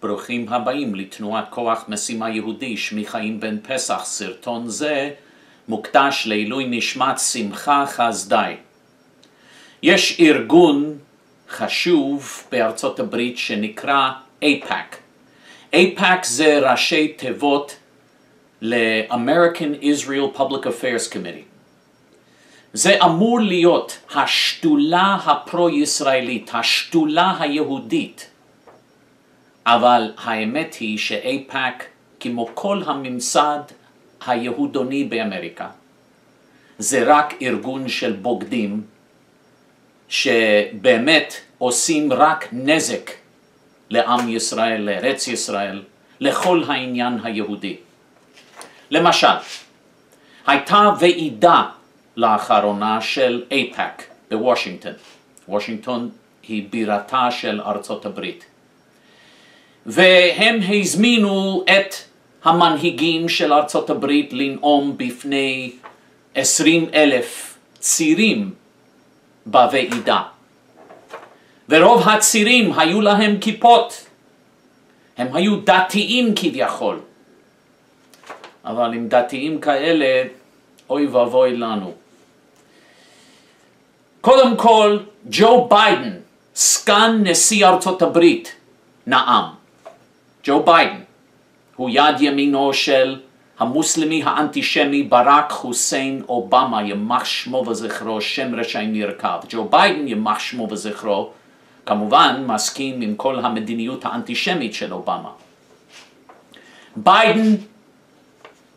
ברוכים הבאים לתנועת כוח משימה יהודי, שמי חיים בן פסח. סרטון זה מוקדש לעילוי נשמת שמחה חסדאי. יש ארגון חשוב בארצות הברית שנקרא AIPAC. AIPAC זה ראשי תיבות ל-American Israel Public Affairs Committee. זה אמור להיות השדולה הפרו-ישראלית, השדולה היהודית. אבל האמת היא ש-AIPAC, כמו כל הממסד היהודוני באמריקה, זה רק ארגון של בוגדים שבאמת עושים רק נזק לעם ישראל, לארץ ישראל, לכל העניין היהודי. למשל, הייתה ועידה לאחרונה של AIPAC בוושינגטון. וושינגטון היא בירתה של ארצות הברית. והם הזמינו את המנהיגים של ארצות הברית לנאום בפני 20,000 צירים בוועידה. ורוב הצירים היו להם כיפות. הם היו דתיים כביכול. אבל עם דתיים כאלה, אוי ואבוי לנו. קודם כל, ג'ו ביידן, סגן נשיא ארצות הברית, נאם. ג'ו ביידן הוא יד ימינו של המוסלמי האנטישמי ברק חוסיין אובמה, ימח שמו וזכרו, שם רשעים ירכב. ג'ו ביידן ימח שמו וזכרו, כמובן מסכים עם כל המדיניות האנטישמית של אובמה. ביידן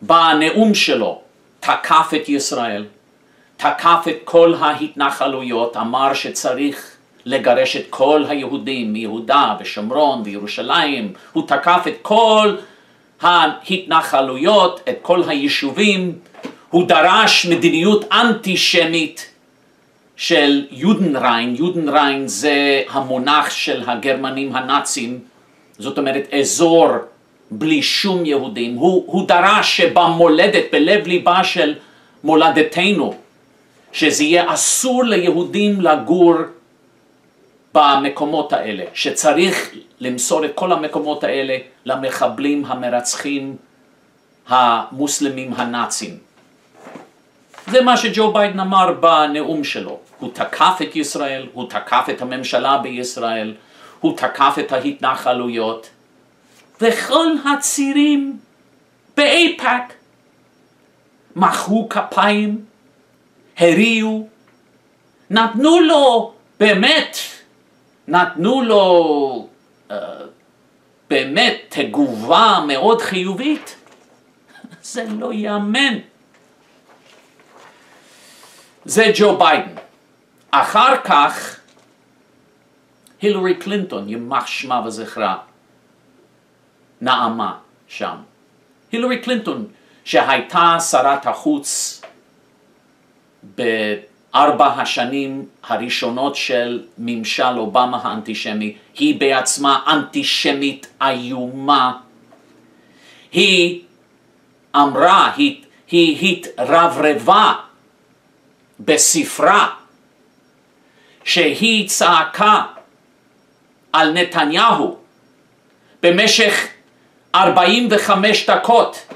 בנאום שלו תקף את ישראל, תקף את כל ההתנחלויות, אמר שצריך לגרש את כל היהודים מיהודה ושומרון וירושלים. הוא תקף את כל ההתנחלויות, את כל היישובים. הוא דרש מדיניות אנטישמית של יודנריין. יודנריין זה המונח של הגרמנים הנאצים, זאת אומרת אזור בלי שום יהודים. הוא דרש שבמולדת, בלב ליבה של מולדתנו, שזה יהיה אסור ליהודים לגור במקומות האלה, שצריך למסור את כל המקומות האלה למחבלים המרצחים המוסלמים הנאצים. זה מה שג'ו ביידן אמר בנאום שלו. הוא תקף את ישראל, הוא תקף את הממשלה בישראל, הוא תקף את ההתנחלויות, וכל הצירים באיפא"ק מחאו כפיים, הריעו, נתנו לו באמת, נתנו לו באמת תגובה מאוד חיובית. זה לא יאמן. זה ג'ו ביידן. אחר כך הילרי קלינטון, ימח שמה וזכרה, נאמה שם. הילרי קלינטון, שהייתה שרת החוץ בארבע השנים הראשונות של ממשל אובמה האנטישמי, היא בעצמה אנטישמית איומה. היא אמרה, היא התרברבה בספרה שהיא צעקה על נתניהו במשך 45 דקות,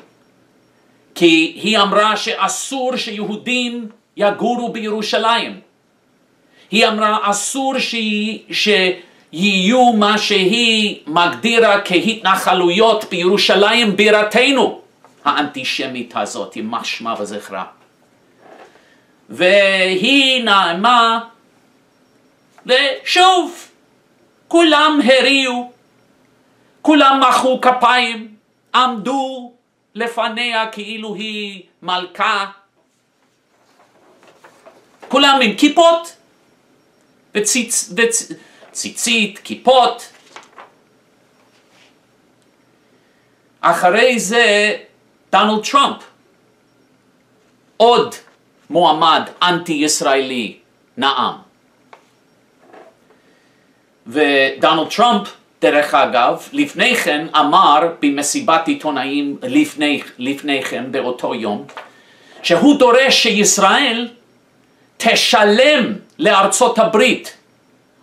כי היא אמרה שאסור שיהודים יגורו בירושלים. היא אמרה אסור שיהיו מה שהיא מגדירה כהתנחלויות בירושלים בירתנו. האנטישמית הזאת, ימח שמה וזכרה. והיא נאמה, ושוב כולם הריעו, כולם מחאו כפיים, עמדו לפניה כאילו היא מלכה. כולם עם כיפות וציצית, כיפות. אחרי זה דונלד טראמפ, עוד מועמד אנטי-ישראלי, נאם. ודונלד טראמפ, דרך אגב, לפני כן אמר במסיבת עיתונאים לפני כן באותו יום, שהוא דורש שישראל תשלם לארצות הברית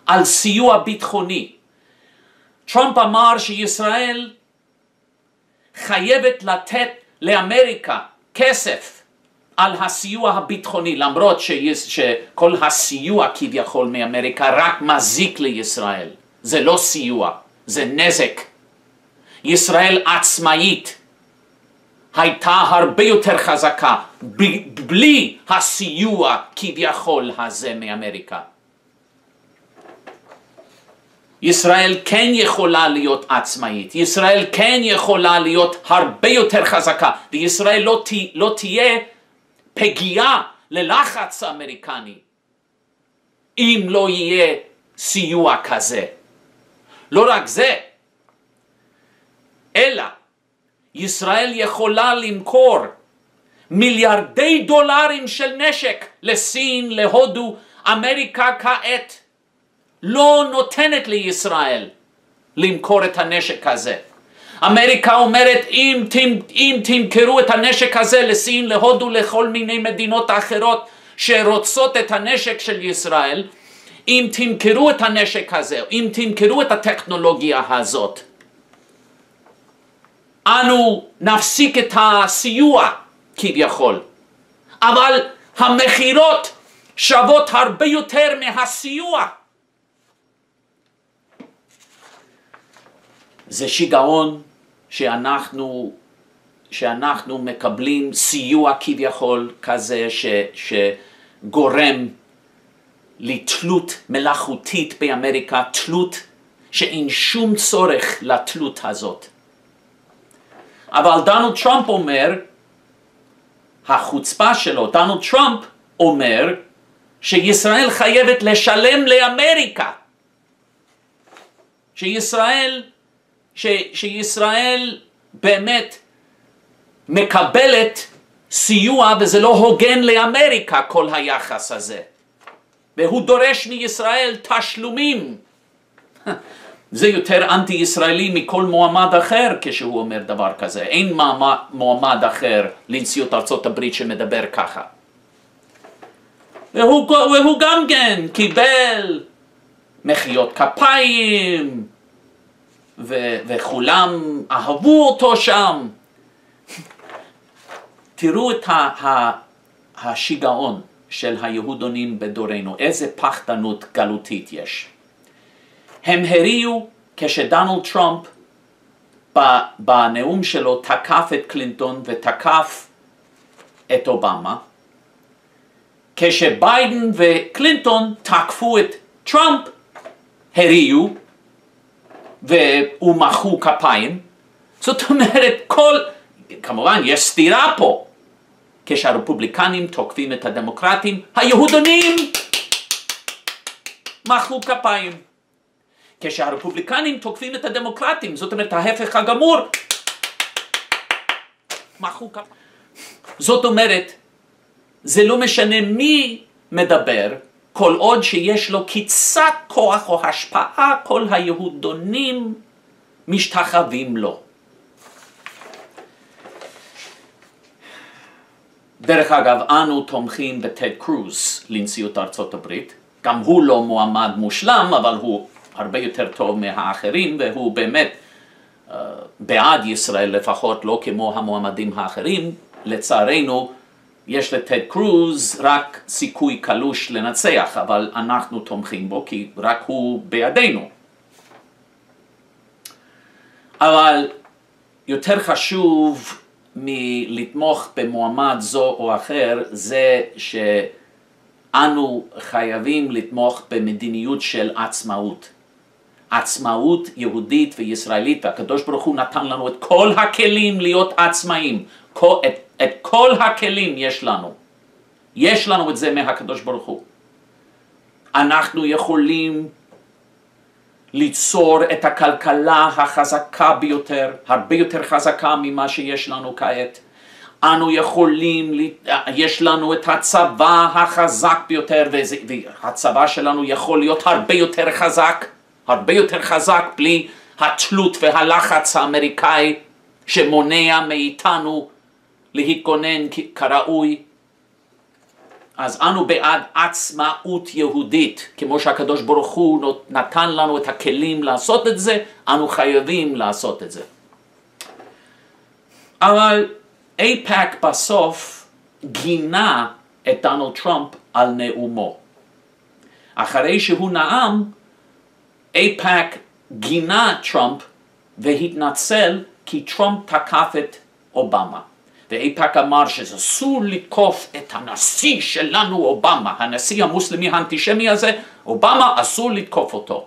על סיוע ביטחוני. טראמפ אמר שישראל חייבת לתת לאמריקה כסף על הסיוע הביטחוני, למרות שכל הסיוע כביכול מאמריקה רק מזיק לישראל. זה לא סיוע, זה נזק. ישראל עצמאית הייתה הרבה יותר חזקה בלי הסיוע כביכול הזה מאמריקה. ישראל כן יכולה להיות עצמאית, ישראל כן יכולה להיות הרבה יותר חזקה, וישראל לא תהיה פגיעה ללחץ האמריקני אם לא יהיה סיוע כזה. לא רק זה, אלא ישראל יכולה למכור מיליארדי דולרים של נשק לסין, להודו. אמריקה כעת לא נותנת לישראל למכור את הנשק הזה. אמריקה אומרת, אם תמכרו את הנשק הזה לסין, להודו, לכל מיני מדינות אחרות שרוצות את הנשק של ישראל, אם תמכרו את הנשק הזה, אם תמכרו את הטכנולוגיה הזאת, אנו נפסיק את הסיוע כביכול. אבל המחירות שוות הרבה יותר מהסיוע. זה שיגעון שאנחנו מקבלים סיוע כביכול כזה שגורם לתלות מלאכותית באמריקה, תלות שאין שום צורך לתלות הזאת. אבל דונלד טראמפ אומר, החוצפה שלו, דונלד טראמפ אומר שישראל חייבת לשלם לאמריקה. שישראל באמת מקבלת סיוע, וזה לא הוגן לאמריקה כל היחס הזה. והוא דורש מישראל תשלומים. זה יותר אנטי-ישראלי מכל מועמד אחר כשהוא אומר דבר כזה. אין מועמד אחר לנשיאות ארצות הברית שמדבר ככה. והוא גם כן קיבל מחיאות כפיים, וכולם אהבו אותו שם. תראו את השיגעון של היהודונים בדורנו, איזה פחדנות גלותית יש. הם הריעו כשדונלד טראמפ בנאום שלו תקף את קלינטון ותקף את אובמה. כשביידן וקלינטון תקפו את טראמפ, הריעו ומחאו כפיים. זאת אומרת, כמובן יש סתירה פה. כשהרפובליקנים תוקפים את הדמוקרטים, היהודונים מחאו כפיים. כשהרפובליקנים תוקפים את הדמוקרטים, זאת אומרת ההפך הגמור, מחאו כפיים. זאת אומרת, זה לא משנה מי מדבר, כל עוד שיש לו קצת כוח או השפעה, כל היהודונים משתחווים לו. דרך אגב, אנו תומכים בטד קרוז לנשיאות ארצות הברית. גם הוא לא מועמד מושלם, אבל הוא הרבה יותר טוב מהאחרים, והוא באמת בעד ישראל, לפחות לא כמו המועמדים האחרים. לצערנו, יש לטד קרוז רק סיכוי קלוש לנצח, אבל אנחנו תומכים בו, כי רק הוא בידינו. אבל יותר חשוב מלתמוך במועמד זו או אחר, זה שאנו חייבים לתמוך במדיניות של עצמאות. עצמאות יהודית וישראלית, והקדוש ברוך הוא נתן לנו את כל הכלים להיות עצמאים. את כל הכלים יש לנו. יש לנו את זה מהקדוש ברוך הוא. אנחנו יכולים ליצור את הכלכלה החזקה ביותר, הרבה יותר חזקה ממה שיש לנו כעת. אנו יכולים, יש לנו את הצבא החזק ביותר, והצבא שלנו יכול להיות הרבה יותר חזק, בלי התלות והלחץ האמריקאי שמונע מאיתנו להתכונן כראוי. אז אנו בעד עצמאות יהודית, כמו שהקדוש ברוך הוא נתן לנו את הכלים לעשות את זה, אנו חייבים לעשות את זה. אבל אייפאק בסוף גינה את דונלד טראמפ על נאומו. אחרי שהוא נאם, אייפאק גינה טראמפ והתנצל כי טראמפ תקף את אובמה. ואייפאק אמר שזה אסור לתקוף את הנשיא שלנו אובמה, הנשיא המוסלמי האנטישמי הזה, אובמה אסור לתקוף אותו.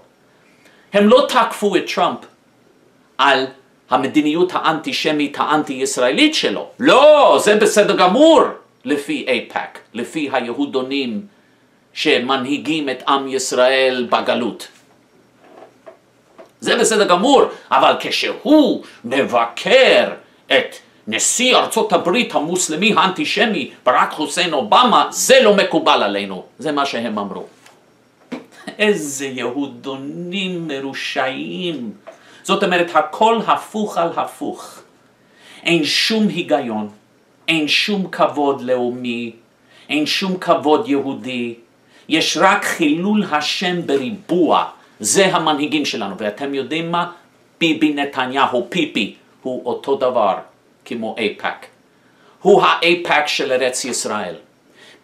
הם לא תקפו את טראמפ על המדיניות האנטישמית האנטי-ישראלית שלו. לא, זה בסדר גמור לפי אייפאק, לפי היהודונים שמנהיגים את עם ישראל בגלות. זה בסדר גמור, אבל כשהוא מבקר את נשיא ארצות הברית המוסלמי האנטישמי ברק חוסיין אובמה, זה לא מקובל עלינו. זה מה שהם אמרו. איזה יהודונים מרושעים. זאת אומרת, הכל הפוך על הפוך. אין שום היגיון, אין שום כבוד לאומי, אין שום כבוד יהודי. יש רק חילול השם בריבוע. זה המנהיגים שלנו. ואתם יודעים מה? ביבי נתניהו, פיפי, הוא אותו דבר כמו אייפאק. הוא האייפאק של ארץ ישראל.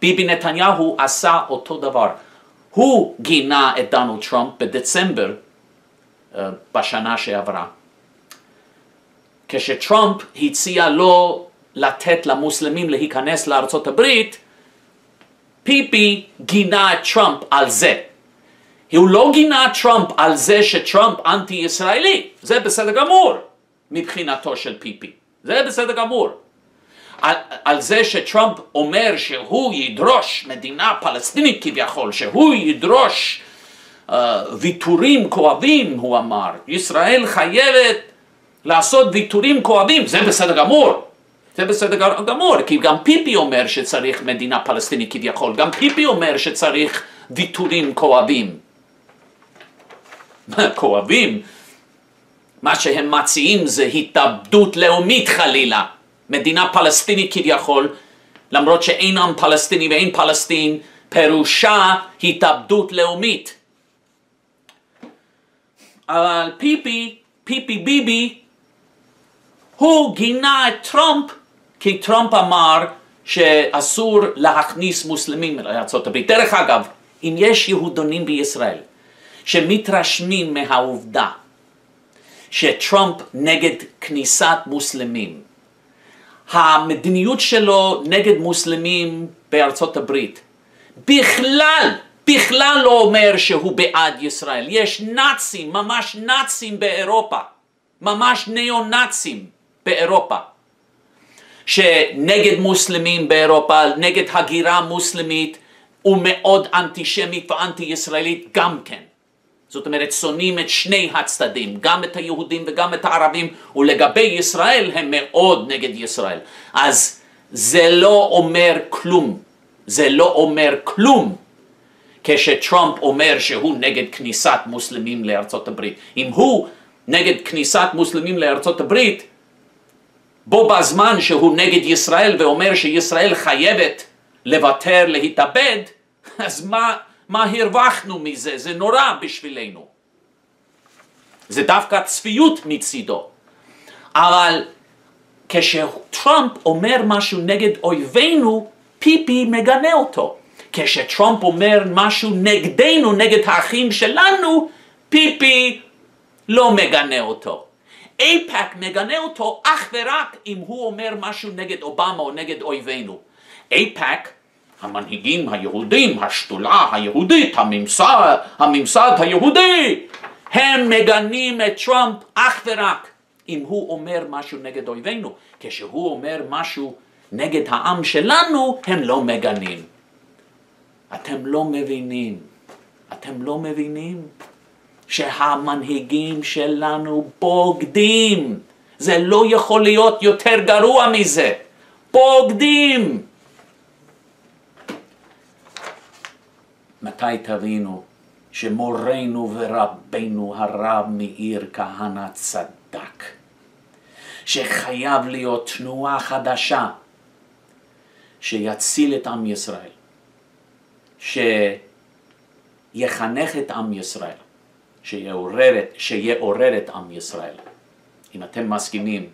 ביבי נתניהו עשה אותו דבר. הוא גינה את דונלד טראמפ בדצמבר בשנה שעברה. כשטראמפ הציע לו לתת למוסלמים להיכנס לארצות הברית, פיפי גינה את טראמפ על זה. הוא לא גינה את טראמפ על זה שטראמפ אנטי-ישראלי. זה בסדר גמור מבחינתו של פיפי. זה בסדר גמור. על זה שטראמפ אומר שהוא ידרוש מדינה פלסטינית כביכול, שהוא ידרוש ויתורים כואבים, הוא אמר. ישראל חייבת לעשות ויתורים כואבים. זה בסדר גמור. זה בסדר גמור, כי גם פיפי אומר שצריך מדינה פלסטינית כביכול. גם פיפי אומר שצריך ויתורים כואבים. כואבים? מה שהם מציעים זה התאבדות לאומית חלילה. מדינה פלסטינית כביכול, למרות שאין עם פלסטיני ואין פלסטין, פירושה התאבדות לאומית. אבל פיפי ביבי, הוא גינה את טראמפ, כי טראמפ אמר שאסור להכניס מוסלמים לארצות הברית. דרך אגב, אם יש יהודונים בישראל שמתרשמים מהעובדה שטראמפ נגד כניסת מוסלמים, המדיניות שלו נגד מוסלמים בארצות הברית, בכלל לא אומר שהוא בעד ישראל. יש נאצים, ממש נאצים באירופה, ממש ניאו-נאצים באירופה, שנגד מוסלמים באירופה, נגד הגירה מוסלמית, ומאוד אנטישמית ואנטי-ישראלית גם כן. זאת אומרת, שונאים את שני הצדדים, גם את היהודים וגם את הערבים, ולגבי ישראל הם מאוד נגד ישראל. אז זה לא אומר כלום. זה לא אומר כלום כשטראמפ אומר שהוא נגד כניסת מוסלמים לארצות הברית. אם הוא נגד כניסת מוסלמים לארצות הברית, בו בזמן שהוא נגד ישראל ואומר שישראל חייבת לוותר, להתאבד, אז מה הרווחנו מזה? זה נורא בשבילנו. זה דווקא צפיות מצידו. אבל כשטראמפ אומר משהו נגד אויבינו, פיפי מגנה אותו. כשטראמפ אומר משהו נגדנו, נגד האחים שלנו, פיפי לא מגנה אותו. אייפאק מגנה אותו אך ורק אם הוא אומר משהו נגד אובמה או נגד אויבינו. אייפאק, המנהיגים היהודים, השתולה היהודית, הממסד היהודי, הם מגנים את טראמפ אך ורק אם הוא אומר משהו נגד אויבינו. כשהוא אומר משהו נגד העם שלנו, הם לא מגנים. אתם לא מבינים. אתם לא מבינים שהמנהיגים שלנו בוגדים. זה לא יכול להיות יותר גרוע מזה. בוגדים. מתי תבינו שמורנו ורבנו הרב מאיר כהנא צדק? שחייב להיות תנועה חדשה שיציל את עם ישראל. שיחנך את עם ישראל, שיעורר את עם ישראל. אם אתם מסכימים,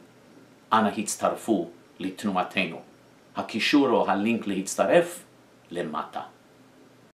אנא הצטרפו לתנועתנו. הקישור או הלינק להצטרף למטה.